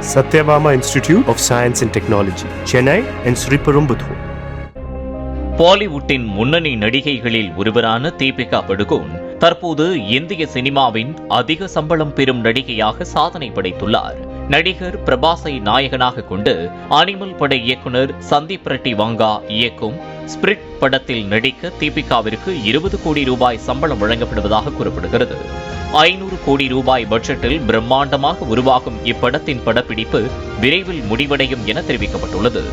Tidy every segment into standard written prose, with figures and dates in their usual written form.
Satyabama Institute of Science and Technology, Chennai and Sriperumbudur. பாலிவுட்டின் முன்னணி நடிகைகளில் ஒருவரான தீபிகா படுகோன் தற்போது இந்திய சினிமாவின் அதிக சம்பளம் பெறும் நடிகையாக சாதனை படைத்துள்ளார். நடிகர் பிரபாஸை நாயகனாக கொண்டு அனிமல் பட இயக்குனர் சந்தீப் ரெட்டி வாங்கா இயக்கும் ஸ்பிரிட் படத்தில் நடிக்க தீபிகாவிற்கு 20 கோடி ரூபாய் சம்பளம் வழங்கப்படுவதாக கூறப்படுகிறது. 500 கோடி ரூபாய் பட்ஜெட்டில் பிரம்மாண்டமாக உருவாகும் இப்படத்தின் படப்பிடிப்பு விரைவில் முடிவடையும் என தெரிவிக்கப்பட்டுள்ளது.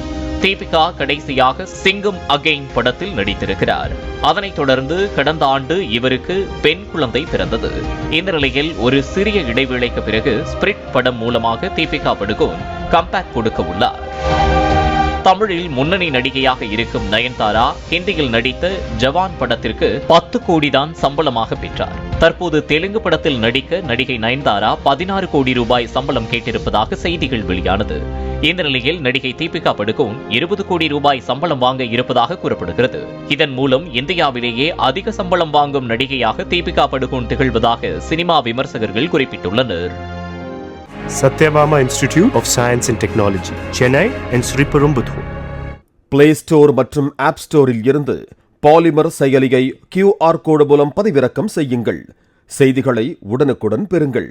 தீபிகா கடைசியாக சிங்கம் அகெயின் படத்தில் நடித்திருக்கிறார். அதனைத் தொடர்ந்து கடந்த ஆண்டு இவருக்கு பெண் குழந்தை பிறந்தது. இந்த நிலையில் ஒரு சிறிய இடைவேளைக்கு பிறகு ஸ்பிரிட் படம் மூலமாக தீபிகா படுகோன் கம்பேக் கொடுக்க உள்ளார். தமிழில் முன்னணி நடிகையாக இருக்கும் நயன்தாரா ஹிந்தியில் நடித்த ஜவான் படத்திற்கு 10 கோடி தான் சம்பளமாக பெற்றார். தற்போது தெலுங்கு படத்தில் நடிக்க நடிகை நயன்தாரா 16 கோடி ரூபாய் சம்பளம் கேட்டிருப்பதாக செய்திகள் வெளியானது. இந்த நிலையில் நடிகை தீபிகா படுகோன் 20 கோடி ரூபாய் சம்பளம் வாங்க இருப்பதாக கூறப்படுகிறது. இதன் மூலம் இந்தியாவிலேயே அதிக சம்பளம் வாங்கும் நடிகையாக தீபிகா படுகோன் திகழ்வதாக சினிமா விமர்சகர்கள் குறிப்பிட்டுள்ளனர். Satyabama Institute of Science and Technology, Chennai and Sriperumbudur. Play store மற்றும் ஆப் ஸ்டோரில் இருந்து பாலிமர் செயலியை QR கோடு மூலம் பதிவிறக்கம் செய்யுங்கள். செய்திகளை உடனுக்குடன் பெறுங்கள்.